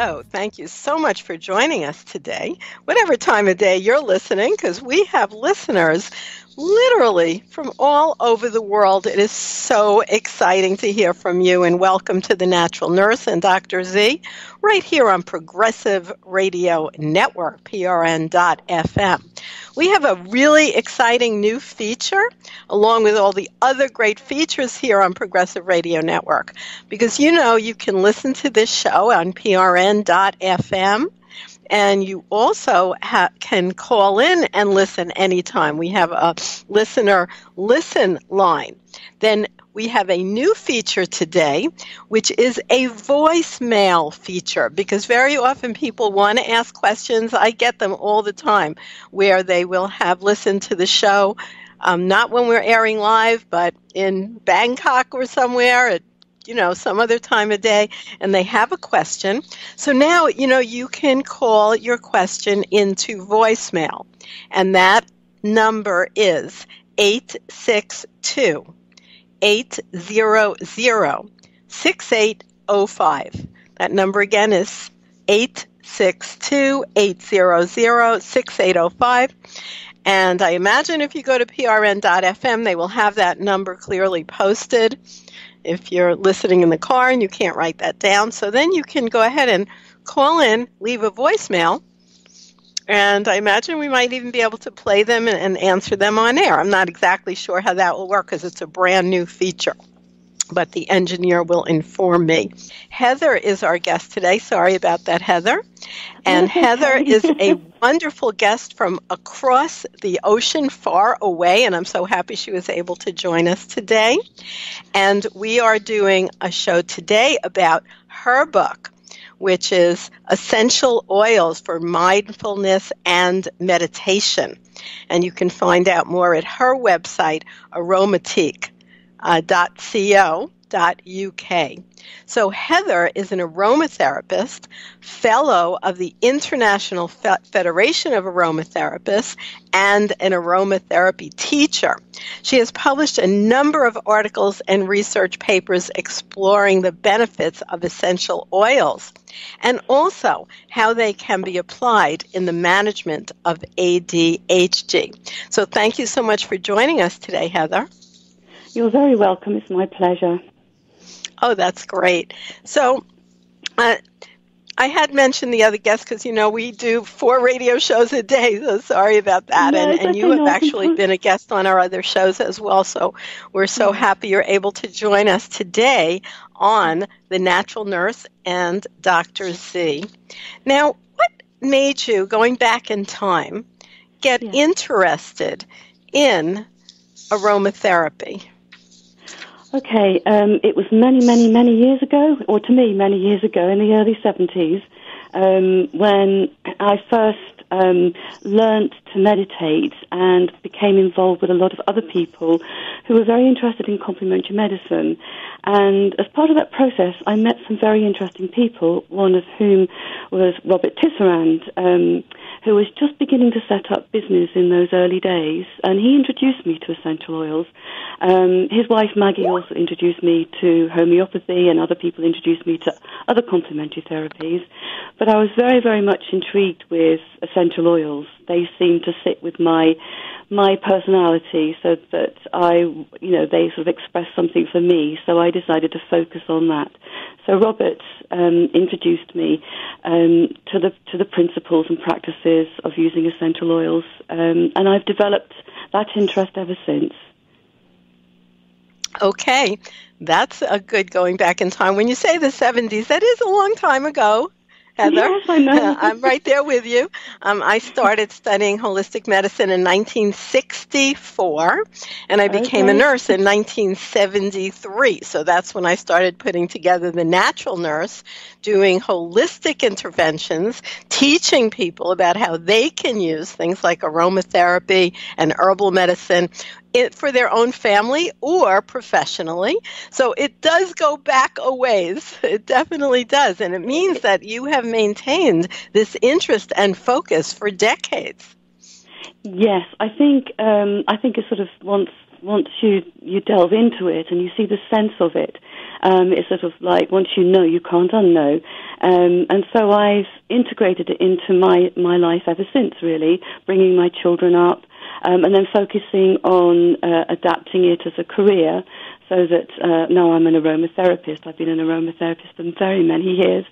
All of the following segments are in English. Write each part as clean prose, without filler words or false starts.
Hello. Thank you so much for joining us today, whatever time of day you're listening, because we have listeners literally from all over the world. It is so exciting to hear from you, and welcome to The Natural Nurse and Dr. Z, right here on Progressive Radio Network, PRN.FM. We have a really exciting new feature, along with all the other great features here on Progressive Radio Network, because you can listen to this show on PRN.FM. And you also can call in and listen anytime. We have a listener listen line. Then we have a new feature today, which is a voicemail feature, because very often people want to ask questions. I get them all the time where they will have listened to the show, not when we're airing live, but in Bangkok or somewhere at some other time of day, and they have a question. So now, you can call your question into voicemail, and that number is 862-800-6805. That number again is 862-800-6805. And I imagine if you go to prn.fm, they will have that number clearly posted if you're listening in the car and you can't write that down. So then you can go ahead and call in, leave a voicemail, and I imagine we might even be able to play them and answer them on air. I'm not exactly sure how that will work because it's a brand new feature, but the engineer will inform me. Heather is our guest today. Sorry about that, Heather. And Heather is a wonderful guest from across the ocean, far away, and I'm so happy she was able to join us today. And we are doing a show today about her book, which is Essential Oils for Mindfulness and Meditation. And you can find out more at her website, aromatherapists.co.uk. So Heather is an aromatherapist, fellow of the International Federation of Aromatherapists, and an aromatherapy teacher. She has published a number of articles and research papers exploring the benefits of essential oils and also how they can be applied in the management of ADHD. So thank you so much for joining us today, Heather. You're very welcome. It's my pleasure. Oh, that's great. So I had mentioned the other guests because, we do 4 radio shows a day, so sorry about that. No, and you have actually been a guest on our other shows as well, so we're so happy you're able to join us today on The Natural Nurse and Dr. Z. Now, what made you, going back in time, get interested in aromatherapy? Okay, it was many years ago, or to me, many years ago, in the early 70s, when I first learnt to meditate and became involved with a lot of other people who were very interested in complementary medicine. And as part of that process, I met some very interesting people, one of whom was Robert Tisserand, who was just beginning to set up business in those early days, and he introduced me to essential oils. His wife Maggie also introduced me to homeopathy, and other people introduced me to other complementary therapies. But I was very, very much intrigued with essential oils. They seemed to sit with my personality, so that they sort of expressed something for me. So I decided to focus on that. So Robert introduced me to the principles and practices of using essential oils, and I've developed that interest ever since. Okay, that's a good going back in time. When you say the 70s, that is a long time ago, Heather. Yes, I know. I'm right there with you. I started studying holistic medicine in 1964, and I became a nurse in 1973. So that's when I started putting together The Natural Nurse, doing holistic interventions, teaching people about how they can use things like aromatherapy and herbal medicine for their own family or professionally. So it does go back a ways. It definitely does. And it means that you have maintained this interest and focus for decades. Yes, I think it's sort of once once you delve into it and you see the sense of it, it's sort of like once you know, you can't unknow. And so I've integrated it into my life ever since, really, bringing my children up, and then focusing on adapting it as a career, so that now I'm an aromatherapist. I've been an aromatherapist for very many years.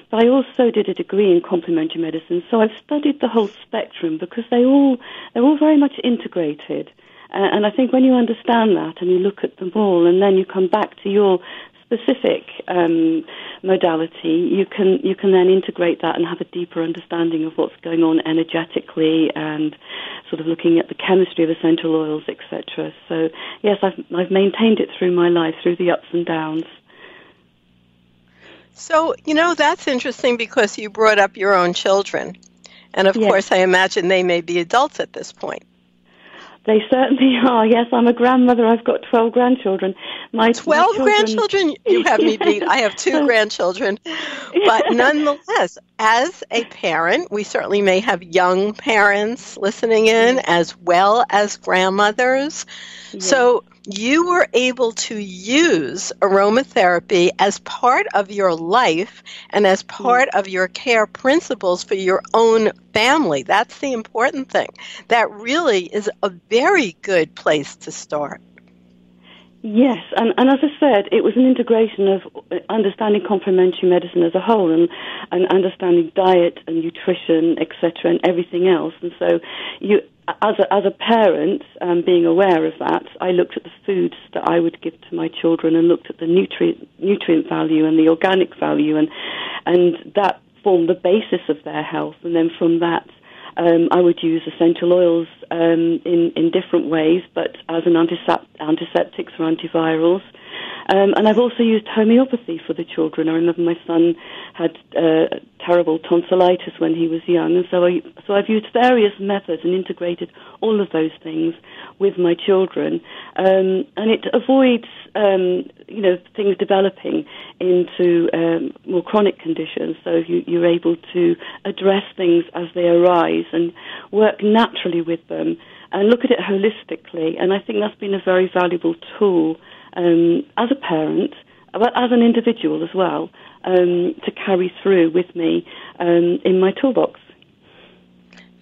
But I also did a degree in complementary medicine, so I've studied the whole spectrum because they're all very much integrated. And I think when you understand that and you look at them all, and then you come back to your specific modality, you can then integrate that and have a deeper understanding of what's going on energetically and sort of looking at the chemistry of essential oils, etc. So yes, I've maintained it through my life, through the ups and downs. So, that's interesting because you brought up your own children. And, of course, I imagine they may be adults at this point. They certainly are. Yes, I'm a grandmother. I've got 12 grandchildren. 12 grandchildren? You have me beat. I have 2 grandchildren. But nonetheless, as a parent, we certainly may have young parents listening in as well as grandmothers. Yes. So you were able to use aromatherapy as part of your life and as part of your care principles for your own family. That's the important thing. That really is a very good place to start. Yes, and as I said, it was an integration of understanding complementary medicine as a whole and understanding diet and nutrition, etc., and everything else. And so as a parent, being aware of that, I looked at the foods that I would give to my children and looked at the nutrient value and the organic value, and that formed the basis of their health. And then from that, I would use essential oils in different ways, but as an antiseptics or antivirals. And I've also used homeopathy for the children. I remember my son had terrible tonsillitis when he was young, and so I've used various methods and integrated all of those things with my children, and it avoids things developing into more chronic conditions. So you're able to address things as they arise and work naturally with them and look at it holistically. And I think that's been a very valuable tool as a parent, but as an individual as well, to carry through with me in my toolbox.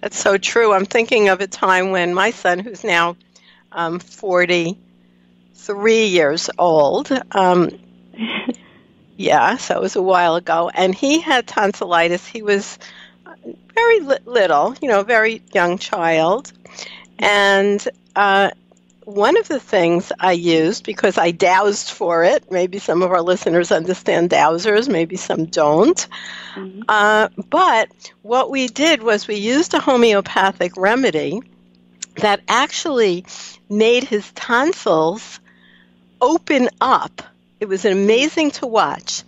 That's so true. I'm thinking of a time when my son, who's now 43 years old, so it was a while ago, and he had tonsillitis. He was very little, very young child, and one of the things I used, because I dowsed for it, maybe some of our listeners understand dowsers, maybe some don't, but what we did was we used a homeopathic remedy that actually made his tonsils open up. It was amazing to watch.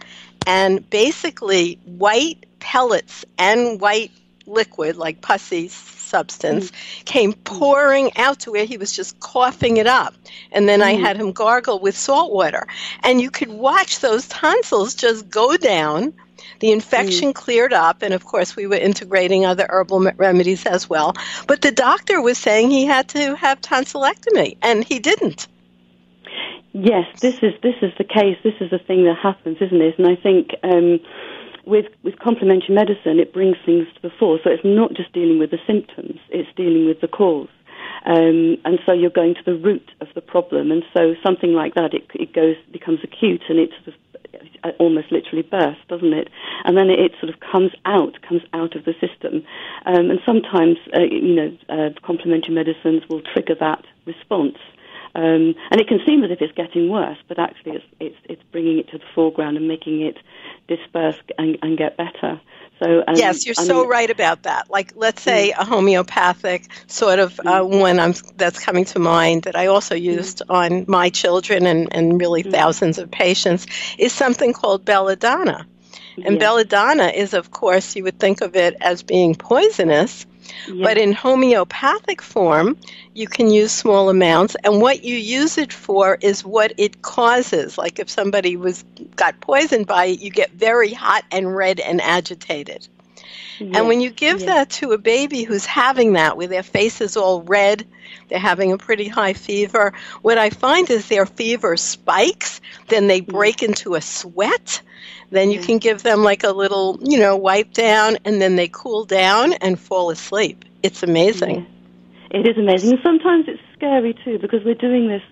And basically, white pellets and white liquid, like pussy substance, came pouring out to where he was just coughing it up. And then I had him gargle with salt water. And you could watch those tonsils just go down. The infection cleared up, and of course we were integrating other herbal remedies as well. But the doctor was saying he had to have tonsillectomy, and he didn't. Yes, this is the case. This is the thing that happens, isn't it? And I think with complementary medicine, it brings things to the fore. So it's not just dealing with the symptoms; it's dealing with the cause. And so you're going to the root of the problem. And so something like that, it becomes acute, and it sort of almost literally bursts, doesn't it? And then it sort of comes out of the system. And sometimes, complementary medicines will trigger that response. And it can seem as if it's getting worse, but actually it's bringing it to the foreground and making it disperse and get better. So yes, you're so right about that. Like, let's say a homeopathic sort of one that's coming to mind that I also used on my children and really thousands of patients is something called belladonna. And belladonna is, of course, you would think of it as being poisonous, but in homeopathic form, you can use small amounts, and what you use it for is what it causes. Like if somebody got poisoned by it, you get very hot and red and agitated. And Yes, when you give yes, that to a baby who's having that, where their face is all red, they're having a pretty high fever, what I find is their fever spikes, then they yes, break into a sweat. Then you yes. can give them like a little, wipe down, and then they cool down and fall asleep. It's amazing. Yes. It is amazing. And sometimes it's scary too, because we're doing this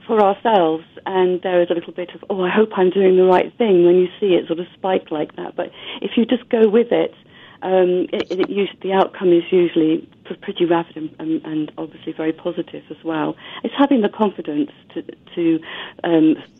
for ourselves, and there is a little bit of, I hope I'm doing the right thing when you see it sort of spike like that. But if you just go with it, the outcome is usually pretty rapid and obviously very positive as well. It's having the confidence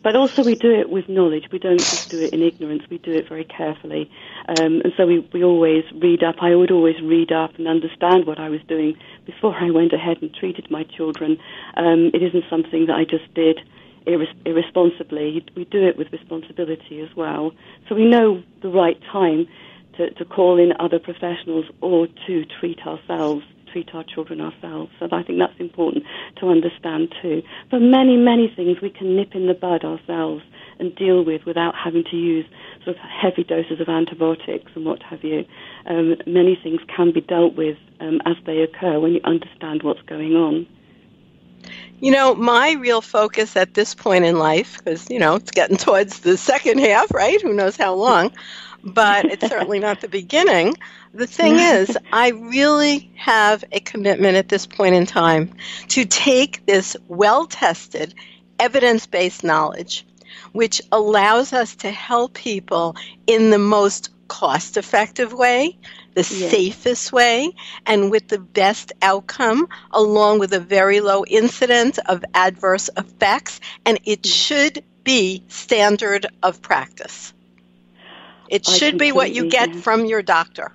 but also we do it with knowledge. We don't just do it in ignorance. We do it very carefully. And so we always read up. I would always read up and understand what I was doing before I went ahead and treated my children. It isn't something that I just did irresponsibly. We do it with responsibility as well. So we know the right time to call in other professionals or to treat our children ourselves. So I think that's important to understand too. For many, many things we can nip in the bud ourselves and deal with without having to use sort of heavy doses of antibiotics and what have you. Many things can be dealt with as they occur when you understand what's going on. My real focus at this point in life, because, it's getting towards the second half, right? Who knows how long? But it's certainly not the beginning. The thing is, I really have a commitment at this point in time to take this well-tested, evidence-based knowledge, which allows us to help people in the most cost-effective way, the safest way, and with the best outcome, along with a very low incidence of adverse effects, and it should be standard of practice. It should be what you get from your doctor.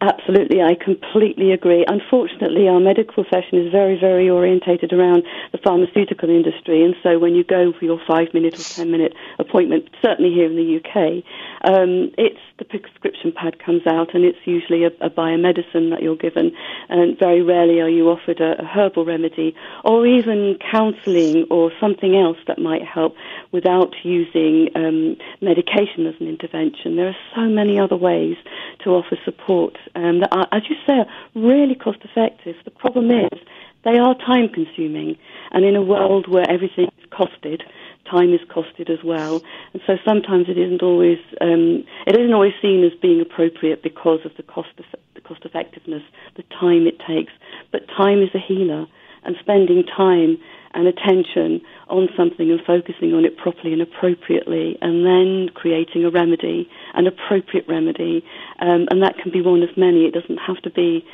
Absolutely, I completely agree. Unfortunately, our medical profession is very, very orientated around the pharmaceutical industry, and so when you go for your 5-minute or 10-minute appointment, certainly here in the UK, it's the prescription pad comes out, and it's usually a biomedicine that you're given, and very rarely are you offered a herbal remedy or even counselling or something else that might help without using medication as an intervention. There are so many other ways to offer support that are, as you say, are really cost-effective. The problem is they are time-consuming, and in a world where everything is costed, time is costed as well, and so sometimes it isn't always seen as being appropriate because of the cost effectiveness, the time it takes. But time is a healer, and spending time and attention on something and focusing on it properly and appropriately, and then creating a remedy, an appropriate remedy, and that can be one of many. It doesn't have to be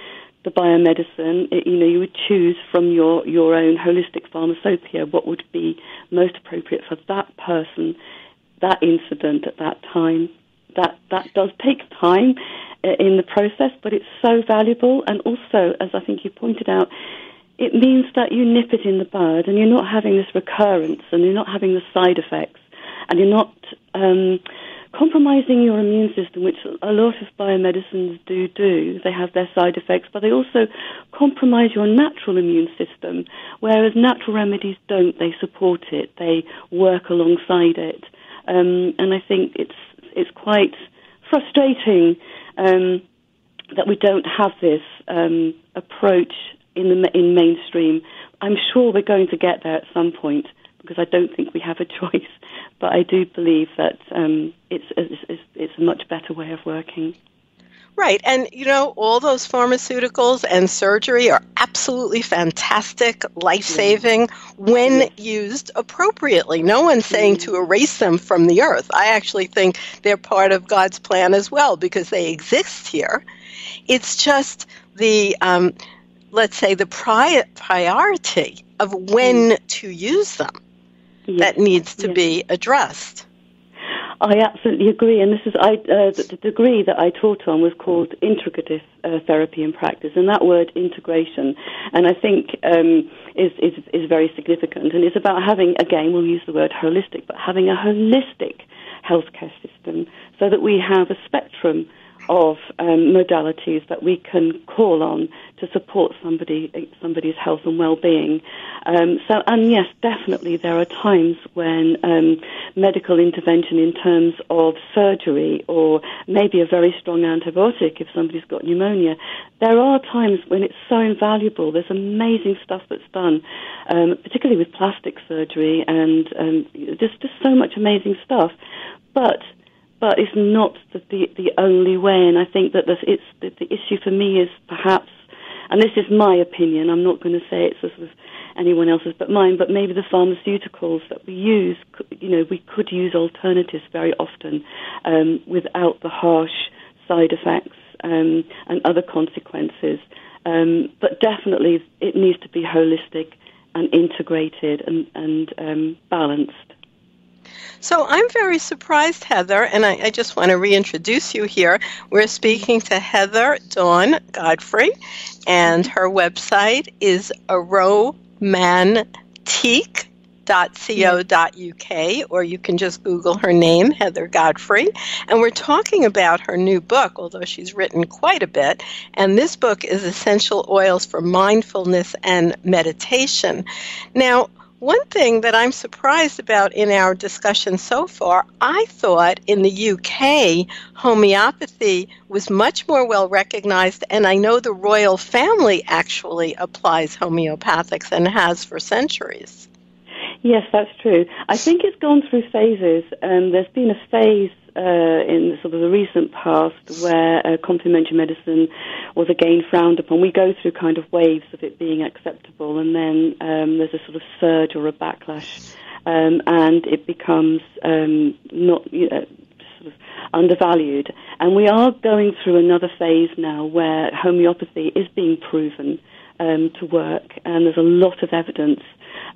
the biomedicine. You would choose from your own holistic pharmacopoeia what would be most appropriate for that person, that incident at that time. That does take time in the process, but it's so valuable. And also, as I think you pointed out, it means that you nip it in the bud, and you're not having this recurrence, and you're not having the side effects, and you're not compromising your immune system, which a lot of biomedicines do. They have their side effects, but they also compromise your natural immune system, whereas natural remedies don't. They support it. They work alongside it. And I think it's quite frustrating that we don't have this approach in mainstream. I'm sure we're going to get there at some point, because I don't think we have a choice. But I do believe that it's a much better way of working. Right. And, all those pharmaceuticals and surgery are absolutely fantastic, life-saving, when used appropriately. No one's saying to erase them from the earth. I actually think they're part of God's plan as well, because they exist here. It's just the, let's say, the priority of when to use them that needs to be addressed. I absolutely agree, and this is the degree that I taught on was called integrative therapy in practice, and that word integration, and I think is very significant, and it's about having, again, we'll use the word holistic, but having a holistic healthcare system so that we have a spectrum of modalities that we can call on to support somebody's health and well-being. And yes, definitely there are times when medical intervention in terms of surgery or maybe a very strong antibiotic if somebody's got pneumonia. There are times when it's so invaluable. There's amazing stuff that's done, particularly with plastic surgery and just so much amazing stuff. But it's not the only way, and I think that the issue for me is perhaps, and this is my opinion, I'm not going to say it's sort of anyone else's but mine, but maybe the pharmaceuticals that we use, we could use alternatives very often without the harsh side effects and other consequences. But definitely it needs to be holistic and integrated and balanced. So I'm very surprised, Heather, and I just want to reintroduce you here. We're speaking to Heather Dawn Godfrey, and her website is aromantique.co.uk, or you can just Google her name, Heather Godfrey. And we're talking about her new book, although she's written quite a bit. And this book is Essential Oils for Mindfulness and Meditation. Now, one thing that I'm surprised about in our discussion so far, I thought in the UK, homeopathy was much more well recognized, and I know the royal family actually applies homeopathics and has for centuries. Yes, that's true. I think it's gone through phases. There's been a phase in sort of the recent past where complementary medicine was again frowned upon. We go through kind of waves of it being acceptable, and then there's a sort of surge or a backlash, and it becomes not sort of undervalued. And we are going through another phase now where homeopathy is being proven to work, and there's a lot of evidence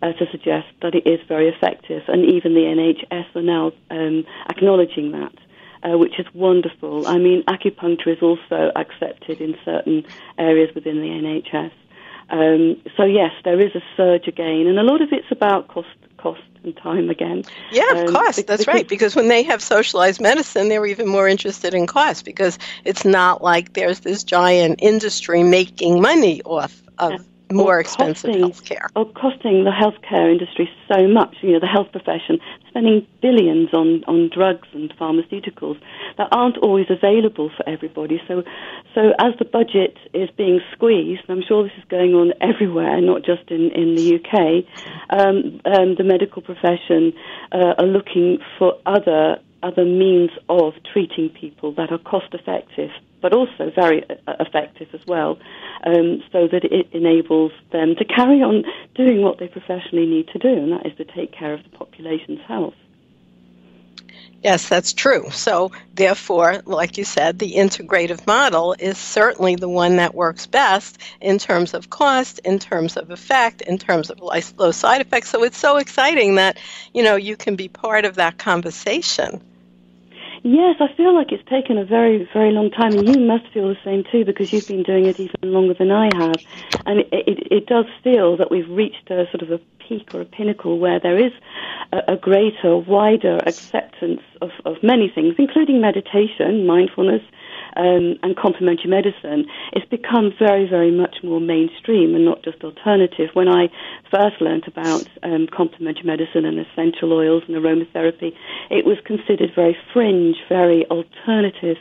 to suggest that it is very effective, and even the NHS are now acknowledging that, which is wonderful. I mean, acupuncture is also accepted in certain areas within the NHS. So yes, there is a surge again, and a lot of it's about cost and time again. Yeah, cost, that's right, because when they have socialized medicine, they're even more interested in cost, because it's not like there's this giant industry making money off of more expensive healthcare. Or costing the healthcare industry so much, the health profession, spending billions on drugs and pharmaceuticals that aren't always available for everybody. So as the budget is being squeezed, and I'm sure this is going on everywhere, not just in the UK, the medical profession are looking for other means of treating people that are cost effective, but also very effective as well, so that it enables them to carry on doing what they professionally need to do, and that is to take care of the population's health. Yes, that's true. So, therefore, like you said, the integrative model is certainly the one that works best in terms of cost, in terms of effect, in terms of low side effects. So it's so exciting that, you can be part of that conversation. Yes, I feel like it's taken a very, very long time, and you must feel the same too, because you've been doing it even longer than I have. And it does feel that we've reached a sort of a peak or a pinnacle where there is a greater, wider acceptance of many things, including meditation, mindfulness, and complementary medicine. It's become very, very much more mainstream and not just alternative. When I first learnt about complementary medicine and essential oils and aromatherapy, it was considered very fringe, very alternative.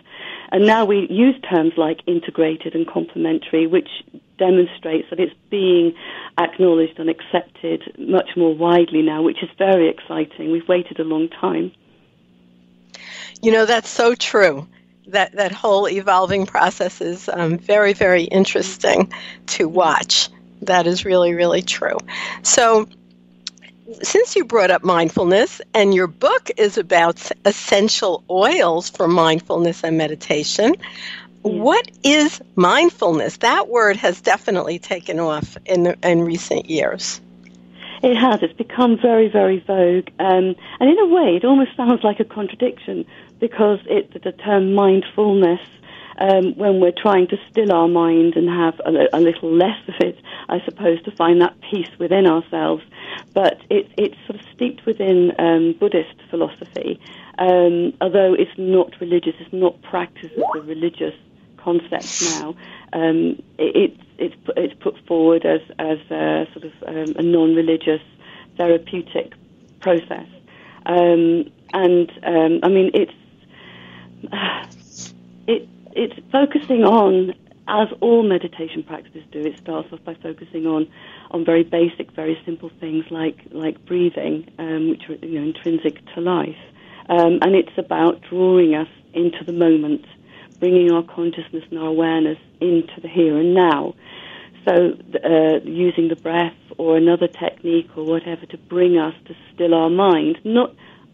And now we use terms like integrated and complementary, which demonstrates that it's being acknowledged and accepted much more widely now, which is very exciting. We've waited a long time. That's so true. That whole evolving process is very, very interesting to watch. That is really, really true. So, since you brought up mindfulness, and your book is about essential oils for mindfulness and meditation, what is mindfulness? That word has definitely taken off in recent years. It has. It's become very, very vogue. And in a way, it almost sounds like a contradiction, because the term mindfulness, when we're trying to still our mind and have a little less of it, I suppose, to find that peace within ourselves. But it's sort of steeped within Buddhist philosophy, although it's not religious, it's not practiced as a religious concept now. It's put forward as a sort of a non-religious therapeutic process. I mean, it's focusing on, as all meditation practices do. It starts off by focusing on very basic, very simple things like breathing, which are intrinsic to life, and it's about drawing us into the moment, bringing our consciousness and our awareness into the here and now. So using the breath or another technique or whatever to bring us to still our mind.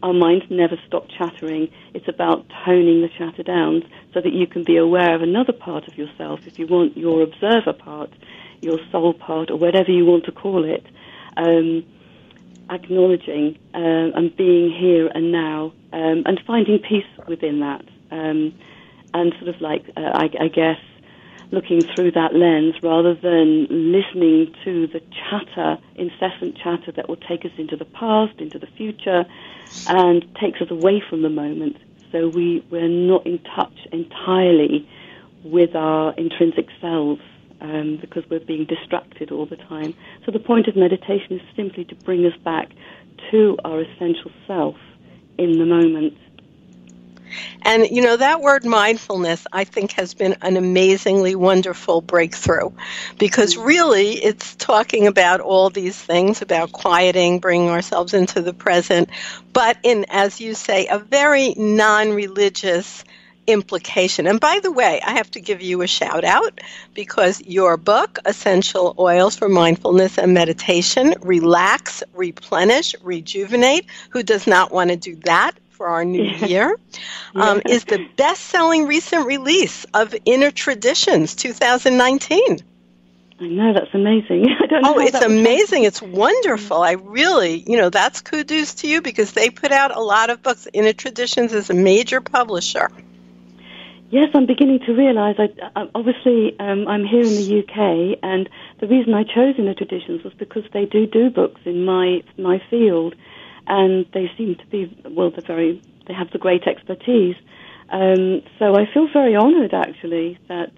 Our minds never stop chattering. It's about toning the chatter down so that you can be aware of another part of yourself, if you want, your observer part, your soul part, or whatever you want to call it, acknowledging and being here and now, and finding peace within that. And sort of like, I guess, looking through that lens rather than listening to the chatter, incessant chatter that will take us into the past, into the future, and takes us away from the moment. So we're not in touch entirely with our intrinsic selves because we're being distracted all the time. So the point of meditation is simply to bring us back to our essential self in the moment. And, that word mindfulness, I think, has been an amazingly wonderful breakthrough because really it's talking about all these things, about quieting, bringing ourselves into the present, but in, as you say, a very non-religious implication. And by the way, I have to give you a shout out because your book, Essential Oils for Mindfulness and Meditation, Relax, Replenish, Rejuvenate, who does not want to do that for our new year, is the best-selling recent release of Inner Traditions 2019. I know, that's amazing. I don't know. Oh, it's amazing. It's wonderful. I really, that's kudos to you because they put out a lot of books. Inner Traditions is a major publisher. Yes, I'm beginning to realize, obviously, I'm here in the UK, and the reason I chose Inner Traditions was because they do books in my field, and they seem to be, they have the great expertise. So I feel very honored, actually, that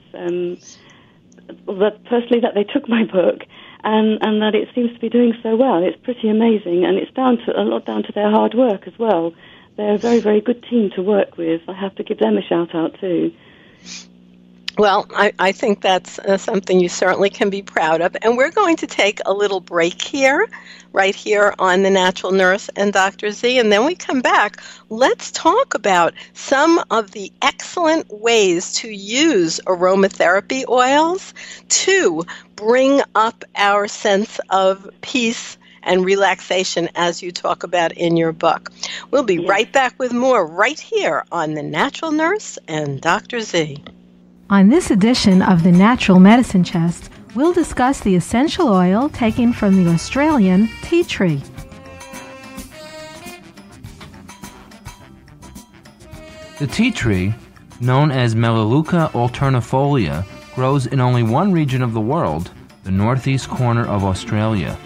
firstly that they took my book, and that it seems to be doing so well. It's pretty amazing, and it's a lot down to their hard work as well. They're a very, very good team to work with. I have to give them a shout-out, too. Well, I think that's something you certainly can be proud of. And we're going to take a little break here, right here on The Natural Nurse and Dr. Z. And then we come back. Let's talk about some of the excellent ways to use aromatherapy oils to bring up our sense of peace and relaxation as you talk about in your book. We'll be right back with more right here on The Natural Nurse and Dr. Z. On this edition of the Natural Medicine Chest, we'll discuss the essential oil taken from the Australian tea tree. The tea tree, known as Melaleuca alternifolia, grows in only one region of the world, the northeast corner of Australia.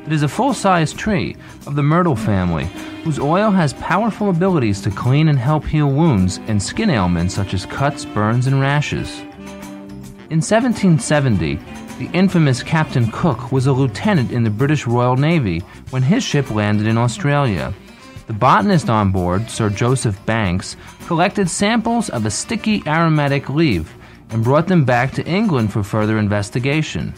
It is a full-size tree of the myrtle family, whose oil has powerful abilities to clean and help heal wounds and skin ailments such as cuts, burns, and rashes. In 1770, the infamous Captain Cook was a lieutenant in the British Royal Navy when his ship landed in Australia. The botanist on board, Sir Joseph Banks, collected samples of a sticky aromatic leaf and brought them back to England for further investigation.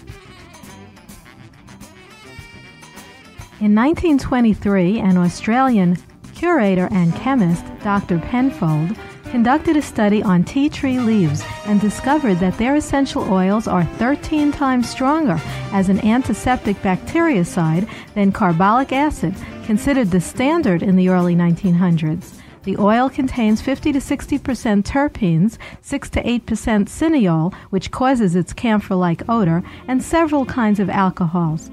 In 1923, an Australian curator and chemist, Dr. Penfold, conducted a study on tea tree leaves and discovered that their essential oils are 13 times stronger as an antiseptic bactericide than carbolic acid, considered the standard in the early 1900s. The oil contains 50 to 60% terpenes, 6 to 8% cineol, which causes its camphor-like odor, and several kinds of alcohols.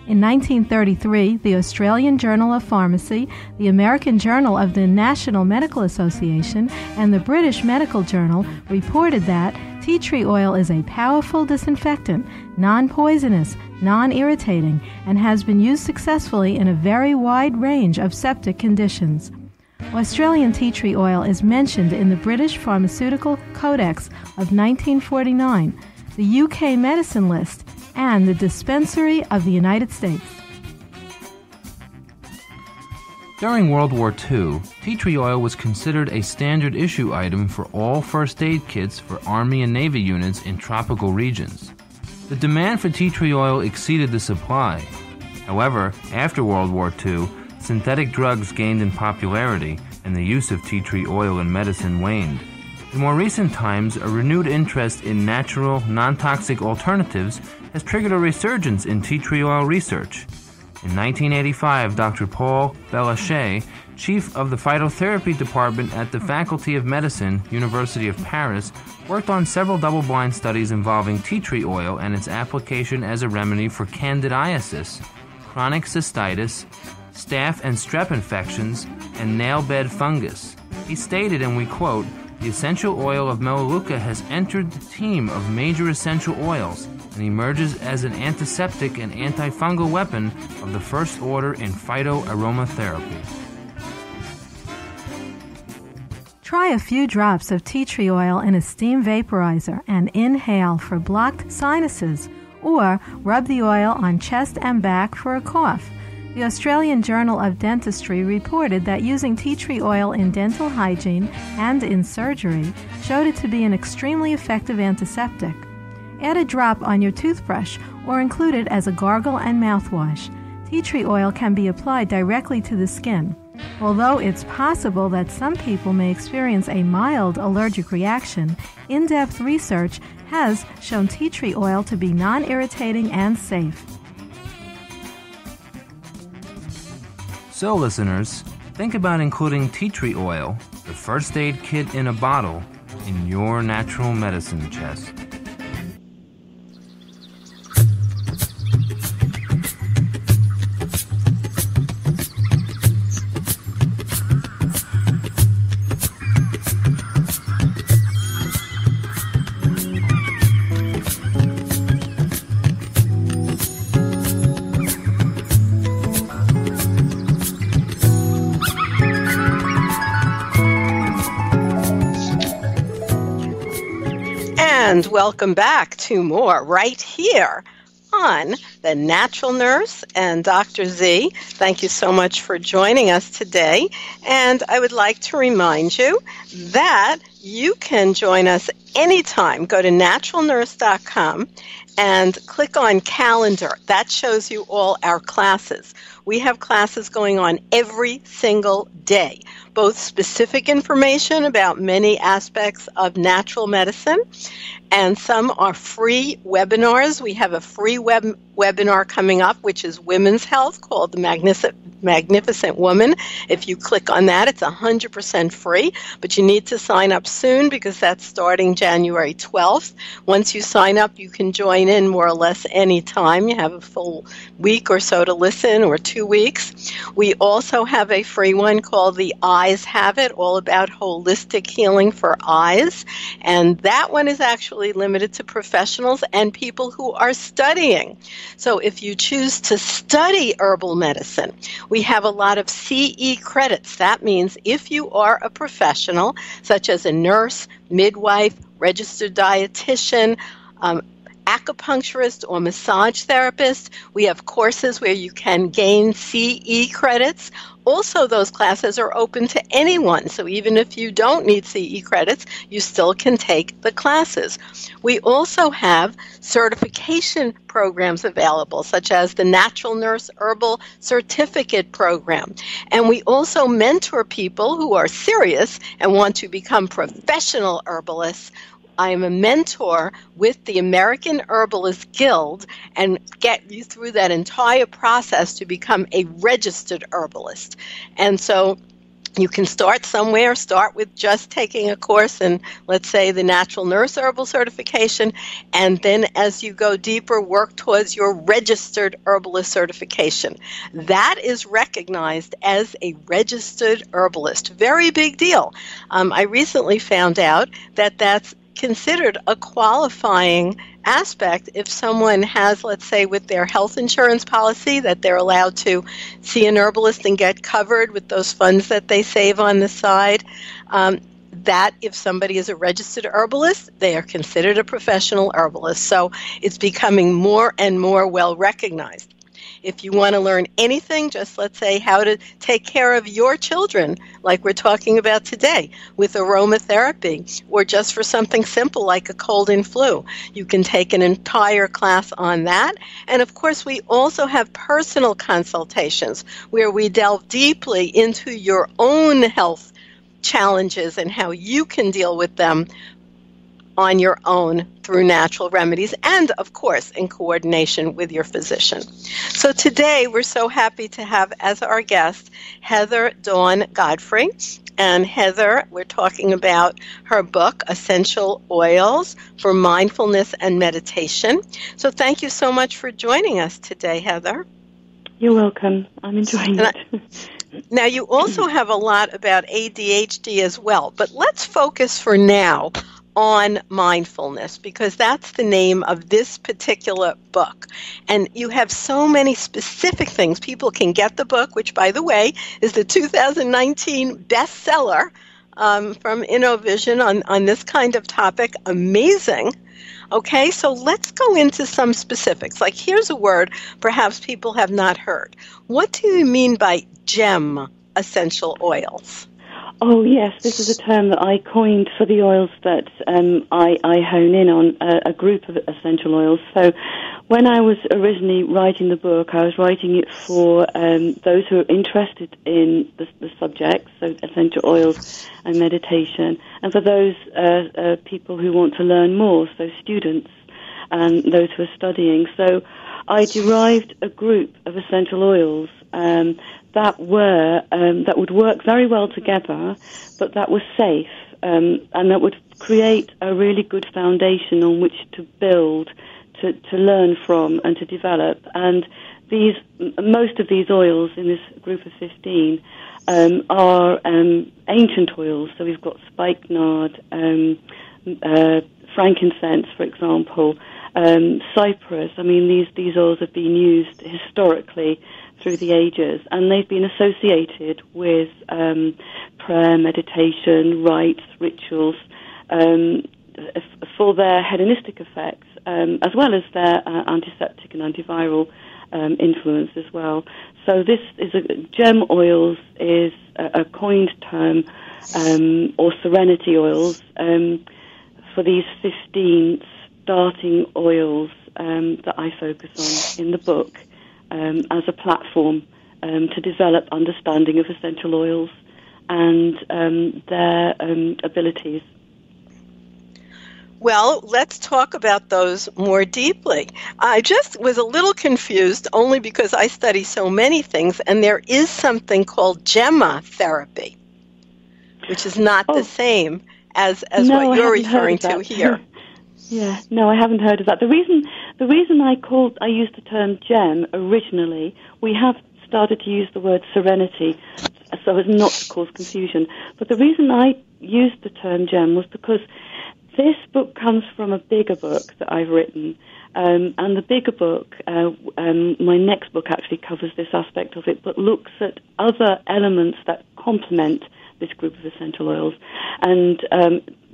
In 1933, the Australian Journal of Pharmacy, the American Journal of the National Medical Association, and the British Medical Journal reported that tea tree oil is a powerful disinfectant, non-poisonous, non-irritating, and has been used successfully in a very wide range of septic conditions. Australian tea tree oil is mentioned in the British Pharmaceutical Codex of 1949, the UK Medicine List, and the Dispensary of the United States. During World War II, tea tree oil was considered a standard issue item for all first aid kits for Army and Navy units in tropical regions. The demand for tea tree oil exceeded the supply. However, after World War II, synthetic drugs gained in popularity and the use of tea tree oil in medicine waned. In more recent times, a renewed interest in natural, non-toxic alternatives has triggered a resurgence in tea tree oil research. In 1985, Dr. Paul Belachet, chief of the phytotherapy department at the Faculty of Medicine, University of Paris, worked on several double-blind studies involving tea tree oil and its application as a remedy for candidiasis, chronic cystitis, staph and strep infections, and nail bed fungus. He stated, and we quote, "The essential oil of Melaleuca has entered the team of major essential oils and emerges as an antiseptic and antifungal weapon of the first order in phytoaromatherapy." Try a few drops of tea tree oil in a steam vaporizer and inhale for blocked sinuses, or rub the oil on chest and back for a cough. The Australian Journal of Dentistry reported that using tea tree oil in dental hygiene and in surgery showed it to be an extremely effective antiseptic. Add a drop on your toothbrush or include it as a gargle and mouthwash. Tea tree oil can be applied directly to the skin. Although it's possible that some people may experience a mild allergic reaction, in-depth research has shown tea tree oil to be non-irritating and safe. So, listeners, think about including tea tree oil, the first aid kit in a bottle, in your natural medicine chest. And welcome back to more right here on The Natural Nurse and Dr. Z. Thank you so much for joining us today. And I would like to remind you that you can join us anytime. Go to naturalnurse.com and click on calendar. That shows you all our classes. We have classes going on every single day, both specific information about many aspects of natural medicine, and some are free webinars. We have a free webinar coming up, which is women's health, called The Magnificent Woman. If you click on that, it's 100% free, but you need to sign up soon because that's starting January 12th. Once you sign up, you can join in more or less any time. You have a full week or so to listen, or 2 weeks. We also have a free one called The Eyes Have It, all about holistic healing for eyes, and that one is actually limited to professionals and people who are studying. So if you choose to study herbal medicine, we have a lot of CE credits. That means if you are a professional, such as a nurse, midwife, registered dietitian, acupuncturist, or massage therapist, we have courses where you can gain CE credits. Also, those classes are open to anyone, so even if you don't need CE credits, you still can take the classes. We also have certification programs available, such as the Natural Nurse Herbal Certificate Program. And we also mentor people who are serious and want to become professional herbalists. I am a mentor with the American Herbalist Guild and get you through that entire process to become a registered herbalist. And so you can start somewhere, start with just taking a course in, let's say, the Natural Nurse Herbal Certification, and then as you go deeper, work towards your registered herbalist certification. That is recognized as a registered herbalist. Very big deal. I recently found out that that's considered a qualifying aspect if someone has, let's say, with their health insurance policy, that they're allowed to see an herbalist and get covered with those funds that they save on the side. That if somebody is a registered herbalist, they are considered a professional herbalist. So it's becoming more and more well recognized. If you want to learn anything, just let's say how to take care of your children, like we're talking about today, with aromatherapy, or just for something simple like a cold and flu, you can take an entire class on that. And of course, we also have personal consultations where we delve deeply into your own health challenges and how you can deal with them on your own through natural remedies and, of course, in coordination with your physician. So today we're so happy to have as our guest Heather Dawn Godfrey. And Heather, we're talking about her book, Essential Oils for Mindfulness and Meditation. So thank you so much for joining us today, Heather. You're welcome. I'm enjoying it. Now, you also have a lot about ADHD as well, but let's focus for now on mindfulness, because that's the name of this particular book. And you have so many specific things. People can get the book, which, by the way, is the 2019 bestseller from InnoVision on this kind of topic. Amazing. Okay, so let's go into some specifics. Like, here's a word perhaps people have not heard. What do you mean by gem essential oils? Oh, yes, this is a term that I coined for the oils that I hone in on, a group of essential oils. So when I was originally writing the book, I was writing it for those who are interested in the subject, so essential oils and meditation, and for those people who want to learn more, so students and those who are studying. So I derived a group of essential oils that would work very well together, but that was safe, and that would create a really good foundation on which to build, to learn from, and to develop. And most of these oils in this group of 15 are ancient oils. So we've got spikenard, frankincense, for example, cypress. I mean, these oils have been used historically through the ages, and they've been associated with prayer, meditation, rites, rituals, for their hedonistic effects, as well as their antiseptic and antiviral influence as well. So this is gem oils is a coined term, or serenity oils, for these 15 starting oils that I focus on in the book, as a platform to develop understanding of essential oils and their abilities. Well, let's talk about those more deeply. I just was a little confused only because I study so many things, and there is something called aromatherapy, which is not the same as what you're referring to here. Yeah, no, I haven't heard of that. The reason I used the term gem originally, we have started to use the word serenity so as not to cause confusion. But the reason I used the term gem was because this book comes from a bigger book that I've written. And the bigger book, my next book actually covers this aspect of it, but looks at other elements that complement this group of essential oils. And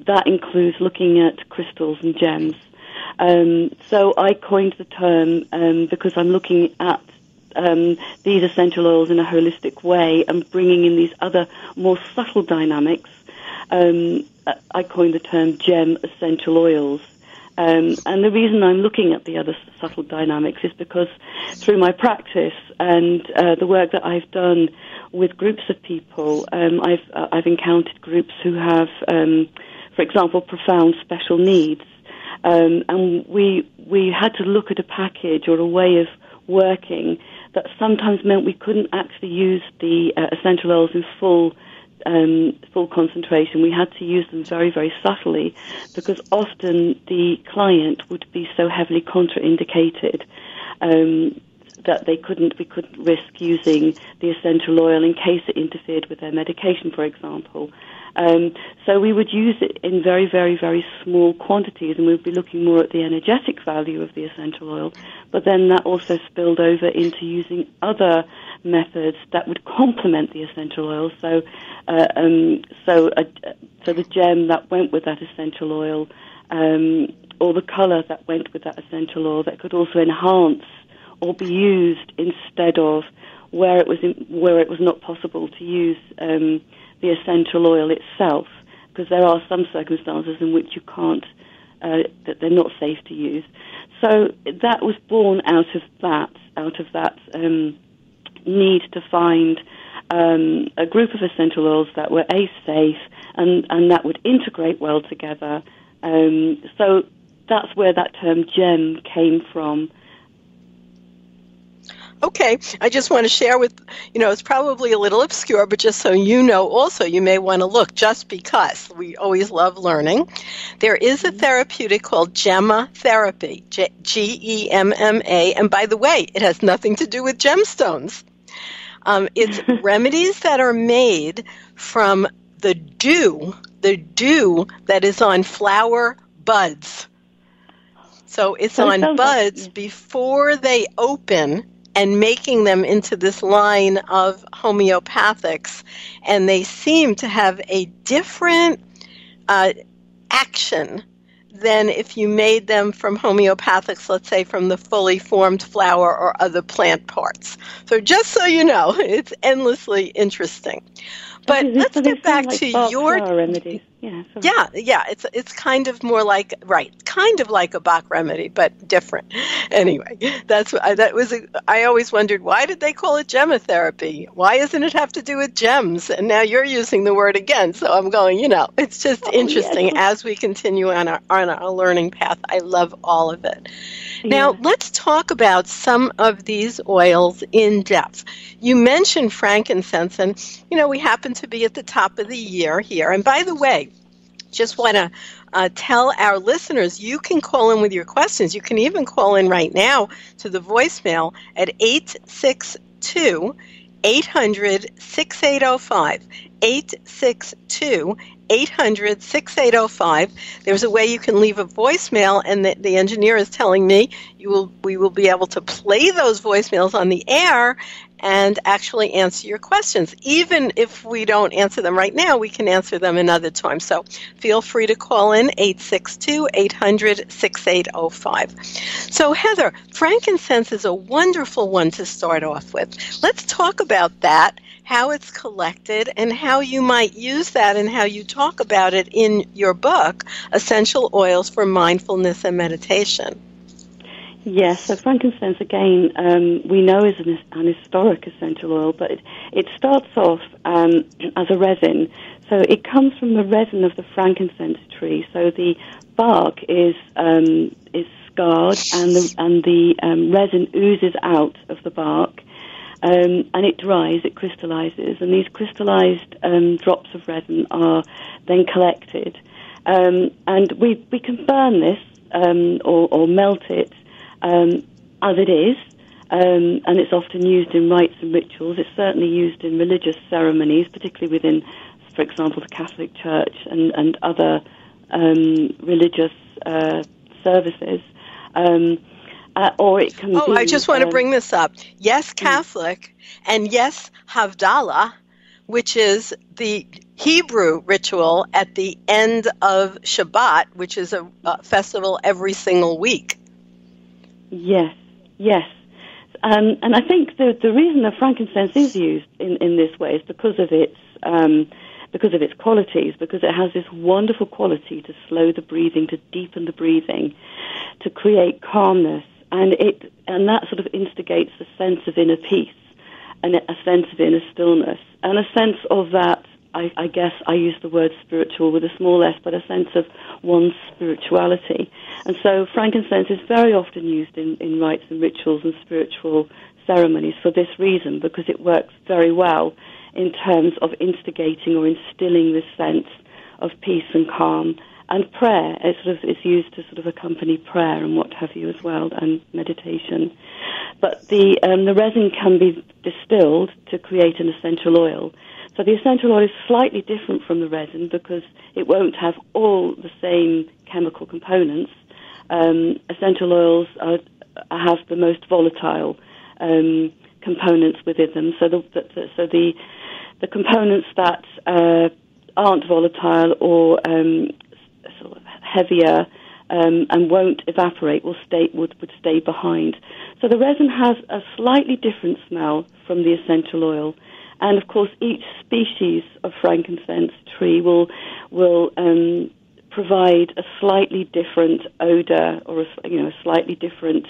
that includes looking at crystals and gems. So I coined the term because I'm looking at these essential oils in a holistic way and bringing in these other more subtle dynamics. I coined the term gem essential oils. And the reason I'm looking at the other subtle dynamics is because through my practice and the work that I've done with groups of people, I've encountered groups who have, for example, profound special needs, and we had to look at a package or a way of working that sometimes meant we couldn't actually use the essential oils in full concentration. We had to use them very, very subtly because often the client would be so heavily contraindicated that we couldn't risk using the essential oil in case it interfered with their medication, for example. So we would use it in very, very, very small quantities, and we'd be looking more at the energetic value of the essential oil. But then that also spilled over into using other methods that would complement the essential oil. So the gem that went with that essential oil, or the color that went with that essential oil, that could also enhance or be used instead of where it was not possible to use the essential oil itself, because there are some circumstances in which you can't, that they're not safe to use. So that was born out of that need to find a group of essential oils that were safe and that would integrate well together. So that's where that term gem came from. Okay, I just want to share with, it's probably a little obscure, but just so you know also, you may want to look, just because we always love learning. There is a therapeutic called Gematherapy, Gemma, and by the way, it has nothing to do with gemstones. It's remedies that are made from the dew that is on flower buds. So it's on buds before they open, and making them into this line of homeopathics, and they seem to have a different action than if you made them from homeopathics, let's say from the fully formed flower or other plant parts. So just so you know, it's endlessly interesting. But let's get back to your remedies. Yeah. It's kind of more like kind of like a Bach remedy, but different. Anyway, I always wondered, why did they call it gematherapy? Why doesn't it have to do with gems? And now you're using the word again, so I'm going. It's just interesting as we continue on our learning path. I love all of it. Yeah. Now let's talk about some of these oils in depth. You mentioned frankincense, and we happen to be at the top of the year here. And by the way, just want to tell our listeners, you can call in with your questions. You can even call in right now to the voicemail at 862-800-6805, 862-800-6805. There's a way you can leave a voicemail, and the engineer is telling me we will be able to play those voicemails on the air and actually answer your questions. Even if we don't answer them right now, we can answer them another time. So feel free to call in 862-800-6805. So Heather, frankincense is a wonderful one to start off with. Let's talk about that, how it's collected, and how you might use that and how you talk about it in your book, Essential Oils for Mindfulness and Meditation. Yes, so frankincense, again, we know is an historic essential oil, but it starts off as a resin. So it comes from the resin of the frankincense tree. So the bark is scarred, and the resin oozes out of the bark, and it dries, it crystallizes, and these crystallized drops of resin are then collected. And we can burn this or melt it as it is, and it's often used in rites and rituals. It's certainly used in religious ceremonies, particularly within, for example, the Catholic Church and other religious services. Or it can be... I just want to bring this up. Yes, Catholic, and yes, Havdalah, which is the Hebrew ritual at the end of Shabbat, which is a festival every single week. Yes. And I think the reason that frankincense is used in this way is because of its qualities, because it has this wonderful quality to slow the breathing, to deepen the breathing, to create calmness, and that sort of instigates a sense of inner peace and a sense of inner stillness, and a sense of that, I guess I use the word spiritual with a small s, but a sense of one's spirituality. And so frankincense is very often used in rites and rituals and spiritual ceremonies for this reason, because it works very well in terms of instigating or instilling this sense of peace and calm. And prayer, it's used to sort of accompany prayer and what have you as well, and meditation. But the resin can be distilled to create an essential oil. So the essential oil is slightly different from the resin because it won't have all the same chemical components. Essential oils have the most volatile components within them. So the components that aren't volatile or sort of heavier and won't evaporate, would stay behind. So the resin has a slightly different smell from the essential oil. And of course, each species of frankincense tree will provide a slightly different odor or a slightly different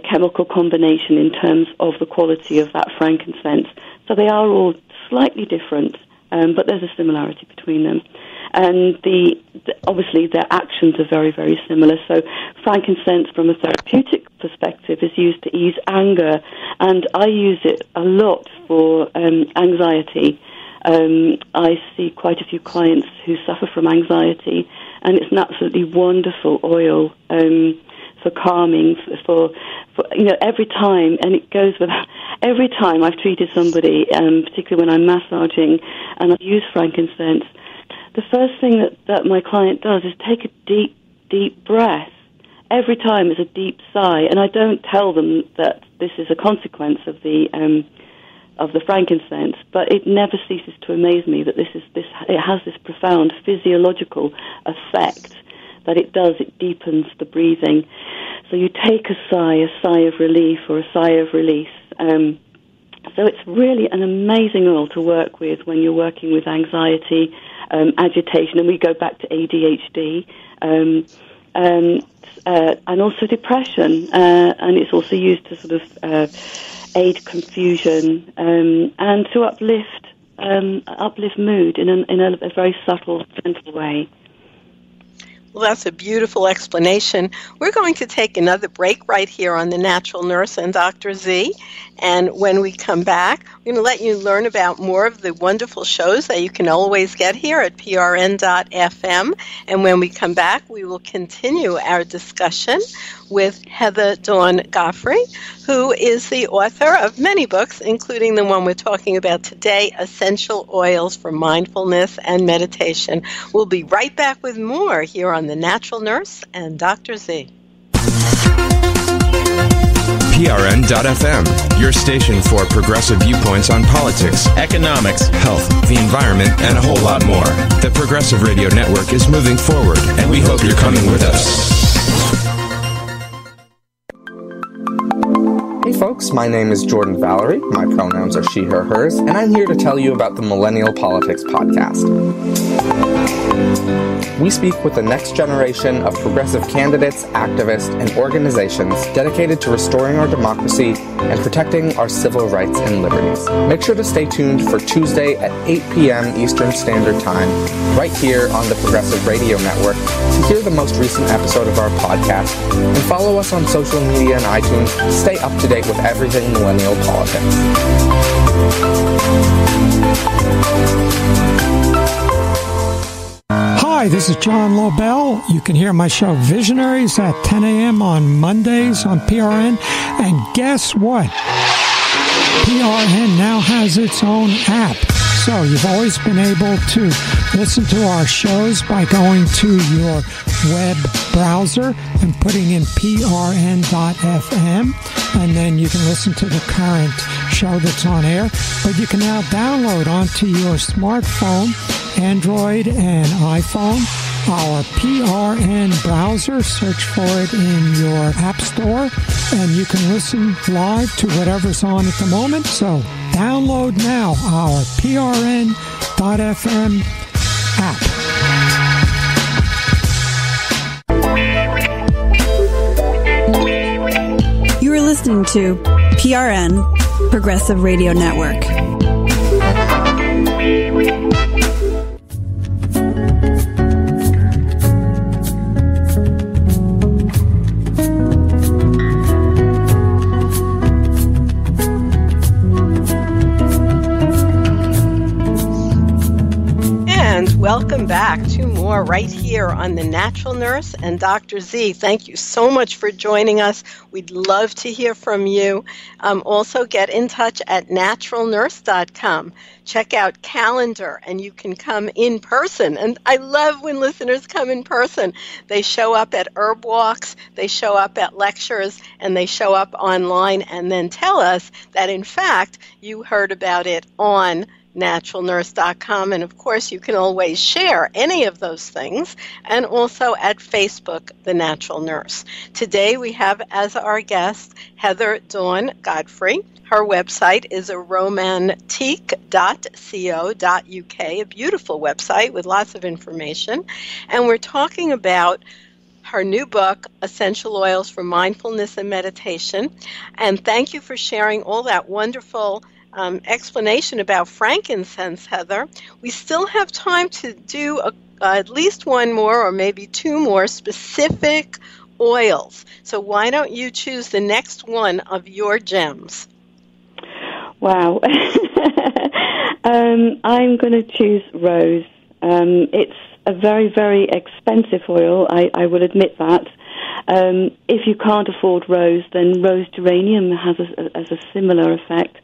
chemical combination in terms of the quality of that frankincense. So they are all slightly different, but there's a similarity between them. And obviously their actions are very, very similar. So frankincense, from a therapeutic perspective, is used to ease anger, and I use it a lot for anxiety. I see quite a few clients who suffer from anxiety, and it's an absolutely wonderful oil for calming, for every time, and it goes with every time I've treated somebody, particularly when I'm massaging, and I use frankincense. The first thing that my client does is take a deep, deep breath. Every time is a deep sigh, and I don't tell them that this is a consequence of the frankincense, but it never ceases to amaze me that it has this profound physiological effect that it does. It deepens the breathing. So you take a sigh of relief or a sigh of release. So it's really an amazing oil to work with when you're working with anxiety, agitation, and we go back to ADHD, and also depression, and it's also used to sort of aid confusion and to uplift mood in a very subtle, gentle way. Well, that's a beautiful explanation. We're going to take another break right here on The Natural Nurse and Dr. Z. And when we come back, we're going to let you learn about more of the wonderful shows that you can always get here at prn.fm. And when we come back, we will continue our discussion with Heather Dawn Godfrey, who is the author of many books, including the one we're talking about today, Essential Oils for Mindfulness and Meditation. We'll be right back with more here on The Natural Nurse and Dr. Z. PRN.FM, your station for progressive viewpoints on politics, economics, health, the environment, and a whole lot more. The Progressive Radio Network is moving forward, and we hope you're coming with us. Hey folks, my name is Jordan Valerie, my pronouns are she, her, hers, and I'm here to tell you about the Millennial Politics Podcast. We speak with the next generation of progressive candidates, activists, and organizations dedicated to restoring our democracy and protecting our civil rights and liberties. Make sure to stay tuned for Tuesday at 8 p.m. Eastern Standard Time, right here on the Progressive Radio Network, to hear the most recent episode of our podcast, and follow us on social media and iTunes to stay up to date with everything millennial politics. Hi, this is John Lobel. You can hear my show Visionaries at 10 a.m. on Mondays on PRN. And guess what? PRN now has its own app. So you've always been able to listen to our shows by going to your web browser and putting in prn.fm, and then you can listen to the current show that's on air. But you can now download onto your smartphone, Android and iPhone, our PRN browser. Search for it in your app store, and you can listen live to whatever's on at the moment. So download now our prn.fm app. You are listening to PRN, Progressive Radio Network. Welcome back to more right here on The Natural Nurse and Dr. Z. Thank you so much for joining us. We'd love to hear from you. Also, get in touch at naturalnurse.com. Check out calendar, and you can come in person. And I love when listeners come in person. They show up at herb walks, they show up at lectures, and they show up online and then tell us that, in fact, you heard about it on naturalnurse.com. And, of course, you can always share any of those things, and also at Facebook, The Natural Nurse. Today we have as our guest Heather Dawn Godfrey. Her website is aromantique.co.uk, a beautiful website with lots of information. And we're talking about her new book, Essential Oils for Mindfulness and Meditation. And thank you for sharing all that wonderful explanation about frankincense, Heather. We still have time to do at least one more or maybe two more specific oils. So why don't you choose the next one of your gems? Wow. I'm going to choose rose. It's a very, very expensive oil, I will admit that. If you can't afford rose, then rose geranium has a similar effect.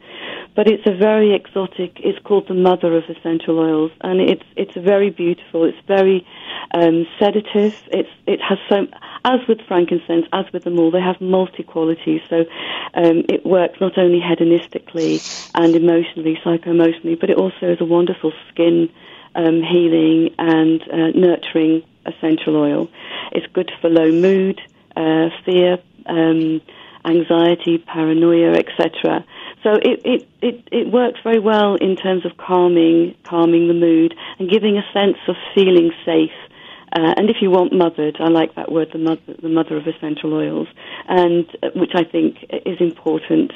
But it's a very exotic, it's called the mother of essential oils, and it's very beautiful. It's very sedative. It has so, as with frankincense, as with them all, they have multi-qualities. So it works not only hedonistically and emotionally, psycho-emotionally, but it also is a wonderful skin healing and nurturing essential oil. It's good for low mood, fear, anxiety, paranoia, etc. So it works very well in terms of calming the mood and giving a sense of feeling safe. And if you want mothered, I like that word, the mother of essential oils, and which I think is important.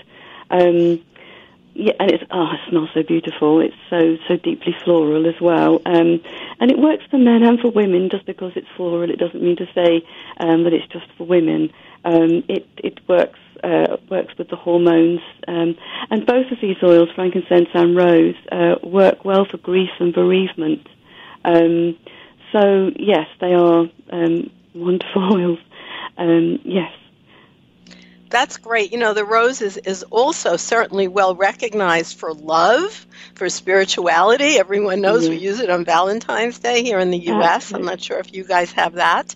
Yeah, and it smells so beautiful. It's so deeply floral as well. And it works for men and for women. Just because it's floral, it doesn't mean to say that it's just for women. It works with the hormones. And both of these oils, frankincense and rose, work well for grief and bereavement. So, yes, they are wonderful oils. Yes. That's great. You know, the rose is also certainly well recognized for love, for spirituality. Everyone knows we use it on Valentine's Day here in the U.S. Absolutely. I'm not sure if you guys have that.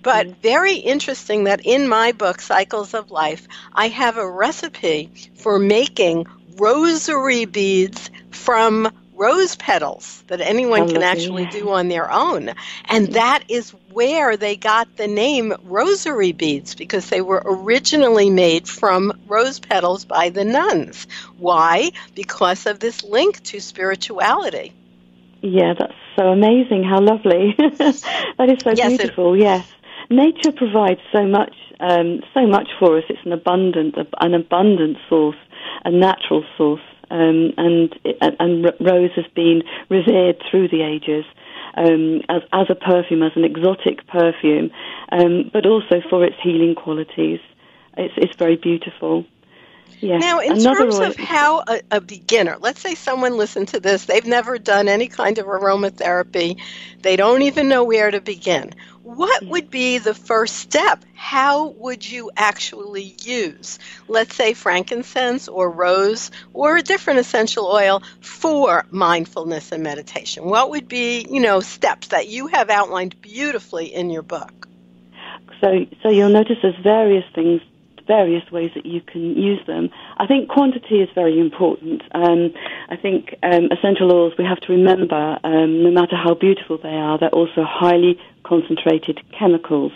But very interesting that in my book, Cycles of Life, I have a recipe for making rosary beads from rose petals that anyone can actually do on their own. And that is where they got the name rosary beads, because they were originally made from rose petals by the nuns. Why? Because of this link to spirituality. Yeah, that's so amazing. How lovely. That is so beautiful, yes. Nature provides so much for us. It's an abundant source, a natural source. And rose has been revered through the ages as a perfume, as an exotic perfume, but also for its healing qualities. It's very beautiful. Yes. Now, in terms of how a beginner, let's say someone listened to this, they've never done any kind of aromatherapy, they don't even know where to begin. What would be the first step? How would you actually use, let's say, frankincense or rose or a different essential oil for mindfulness and meditation? What would be, steps that you have outlined beautifully in your book? So you'll notice there's various ways that you can use them. I think quantity is very important. I think essential oils, we have to remember, no matter how beautiful they are, they're also highly concentrated chemicals.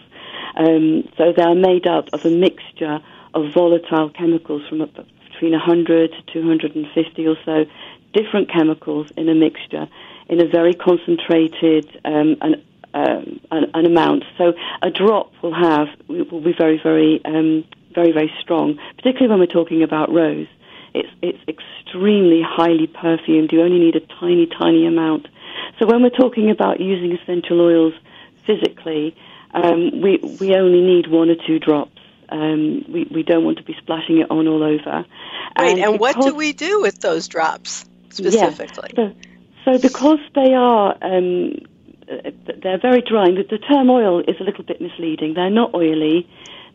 So they're made up of a mixture of volatile chemicals from between 100 to 250 or so different chemicals in a mixture in a very concentrated an amount. So a drop will be very, very very, very strong, particularly when we're talking about rose. It's extremely highly perfumed. You only need a tiny, tiny amount. So when we're talking about using essential oils physically, we only need 1 or 2 drops. We don't want to be splashing it on all over. Right, and what do we do with those drops specifically? Yeah, so because they are, they're very drying. The term oil is a little bit misleading. They're not oily.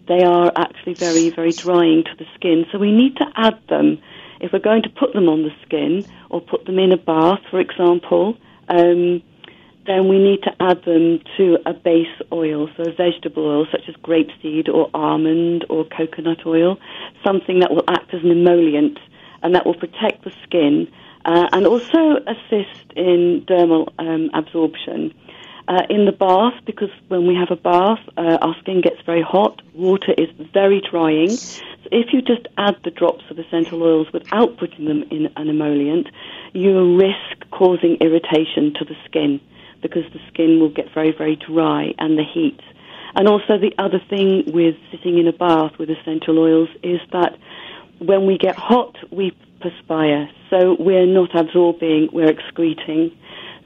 They are actually very, very drying to the skin. So we need to add them. If we're going to put them on the skin or put them in a bath, for example, then we need to add them to a base oil, so a vegetable oil such as grapeseed or almond or coconut oil, something that will act as an emollient and that will protect the skin and also assist in dermal absorption. In the bath, because when we have a bath, our skin gets very hot, water is very drying. So if you just add the drops of essential oils without putting them in an emollient, you risk causing irritation to the skin, because the skin will get very, very dry, and the heat. And also the other thing with sitting in a bath with essential oils is that when we get hot, we perspire. So we're not absorbing, we're excreting.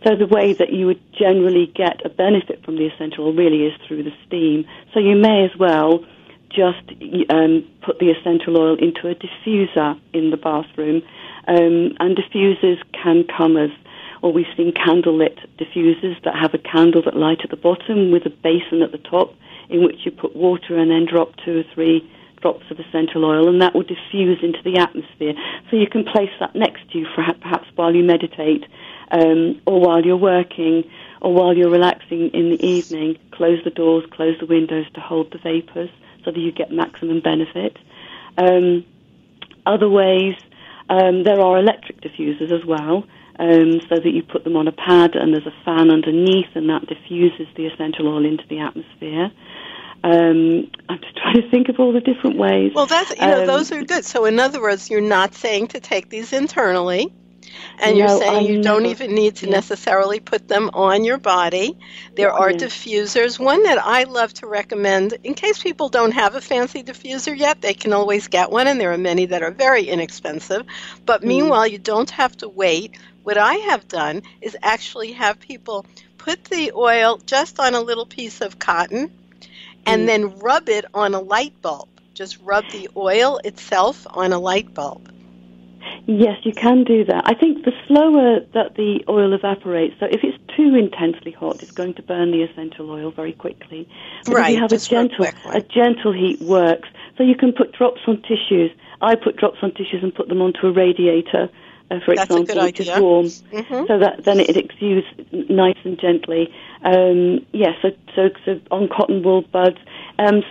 So the way that you would generally get a benefit from the essential oil really is through the steam. So you may as well just put the essential oil into a diffuser in the bathroom. And diffusers can come as, or we've seen candle-lit diffusers that have a candle that light at the bottom with a basin at the top in which you put water and then drop 2 or 3 drops of essential oil, and that will diffuse into the atmosphere. So you can place that next to you for perhaps while you meditate, or while you're working, or while you're relaxing in the evening. Close the doors, close the windows to hold the vapors so that you get maximum benefit. Other ways, there are electric diffusers as well, so that you put them on a pad and there's a fan underneath, and that diffuses the essential oil into the atmosphere. I'm just trying to think of all the different ways. Well, that's, those are good. So in other words, you're not saying to take these internally, and you're saying you don't even need to necessarily put them on your body. There are diffusers. One that I love to recommend, in case people don't have a fancy diffuser yet, they can always get one, and there are many that are very inexpensive. But meanwhile, you don't have to wait. What I have done is actually have people put the oil just on a little piece of cotton and then rub it on a light bulb. Just rub the oil itself on a light bulb. Yes, you can do that. I think the slower that the oil evaporates, so if it's too intensely hot, it's going to burn the essential oil very quickly. But if you have a gentle heat works. So you can put drops on tissues. I put drops on tissues and put them onto a radiator, for example, which is warm, so that then it exudes nice and gently. So on cotton wool buds.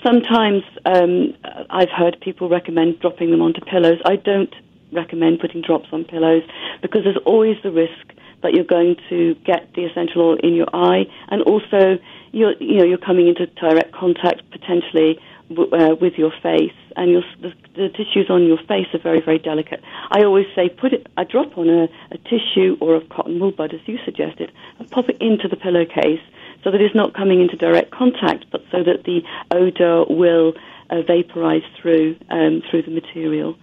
Sometimes I've heard people recommend dropping them onto pillows. I don't recommend putting drops on pillows, because there's always the risk that you're going to get the essential oil in your eye, and also you're coming into direct contact potentially with your face, and the tissues on your face are very, very delicate. I always say put a drop on a tissue or a cotton wool bud, as you suggested, and pop it into the pillowcase so that it's not coming into direct contact, but so that the odor will vaporize through the material.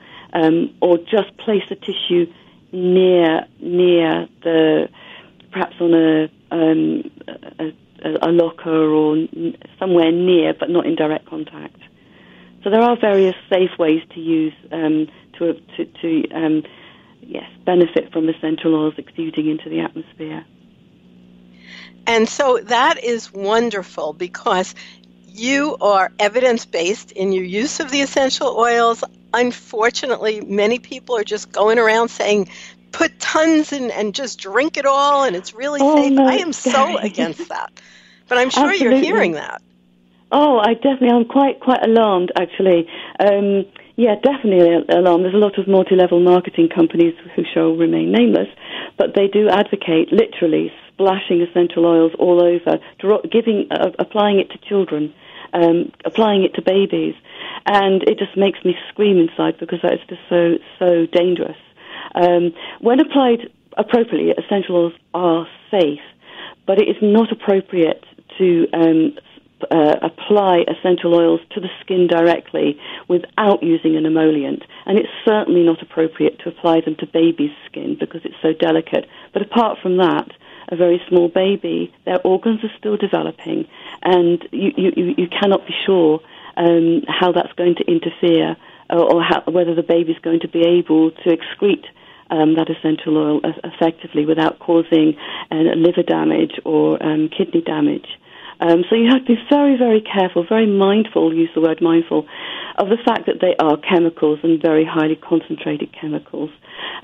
Or just place a tissue near perhaps on a locker or somewhere near, but not in direct contact. So there are various safe ways to use to benefit from essential oils exuding into the atmosphere. And so that is wonderful, because you are evidence-based in your use of the essential oils. Unfortunately, many people are just going around saying, put tons in and just drink it all, and it's really safe. No, I am so against that. But I'm sure you're hearing that. Oh, I'm quite alarmed, actually. Definitely alarmed. There's a lot of multi-level marketing companies who shall remain nameless, but they do advocate literally splashing essential oils all over, applying it to children, applying it to babies, and it just makes me scream inside, because that is just so dangerous. When applied appropriately, essential oils are safe, but it is not appropriate to apply essential oils to the skin directly without using an emollient, and it's certainly not appropriate to apply them to baby's skin because it's so delicate. But apart from that, a very small baby, their organs are still developing, and you cannot be sure how that's going to interfere, or whether the baby's going to be able to excrete that essential oil effectively without causing liver damage or kidney damage. So you have to be very, very careful, very mindful, use the word mindful, of the fact that they are chemicals and very highly concentrated chemicals.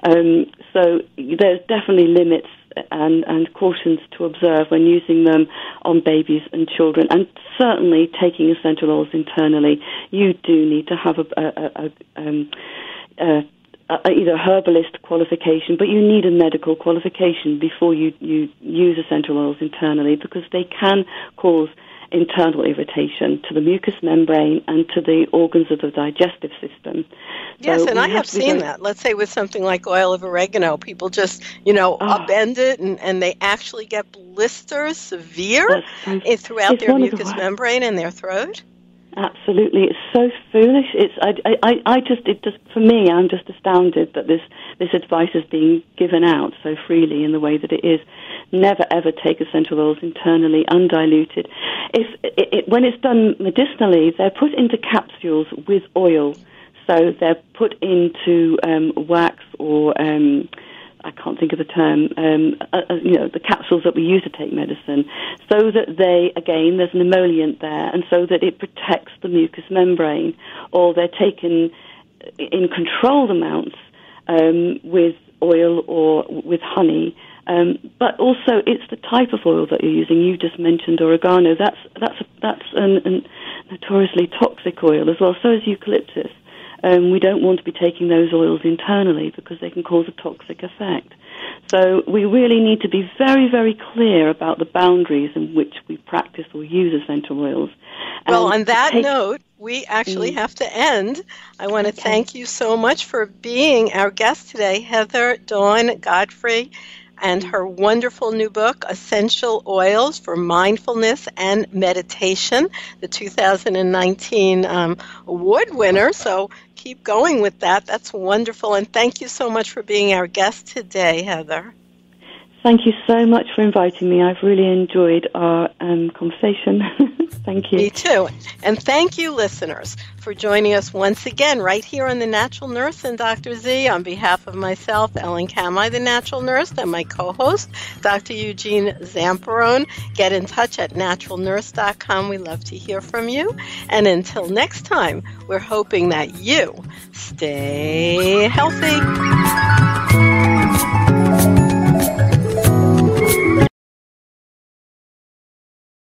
So there's definitely limits and cautions to observe when using them on babies and children. And certainly taking essential oils internally, you do need to have either herbalist qualification, but you need a medical qualification before you use essential oils internally, because they can cause internal irritation to the mucous membrane and to the organs of the digestive system. Yes, so and I have seen that. Let's say with something like oil of oregano, people just, upend it, and they actually get blisters, severe, throughout their mucous membrane and their throat. Absolutely, it's so foolish. For me, I'm just astounded that this advice is being given out so freely in the way that it is. Never ever take essential oils internally, undiluted. When it's done medicinally, they're put into capsules with oil. So they're put into wax or I can't think of the term. The capsules that we use to take medicine, so that there's an emollient there, and so that it protects the mucous membrane. Or they're taken in controlled amounts with oil or with honey. But also, it's the type of oil that you're using. You just mentioned oregano. That's a notoriously toxic oil as well. So is eucalyptus. We don't want to be taking those oils internally because they can cause a toxic effect. So we really need to be very, very clear about the boundaries in which we practice or use essential oils. Well, on that note, we actually have to end. I want to thank you so much for being our guest today, Heather Dawn Godfrey, and her wonderful new book, Essential Oils for Mindfulness and Meditation, the 2019 award winner. So keep going with that. That's wonderful. And thank you so much for being our guest today, Heather. Thank you so much for inviting me. I've really enjoyed our conversation. Thank you. Me too. And thank you, listeners, for joining us once again right here on The Natural Nurse and Dr. Z. On behalf of myself, Ellen Kamai, the Natural Nurse, and my co-host, Dr. Eugene Zamperone. Get in touch at naturalnurse.com. We love to hear from you. And until next time, we're hoping that you stay healthy.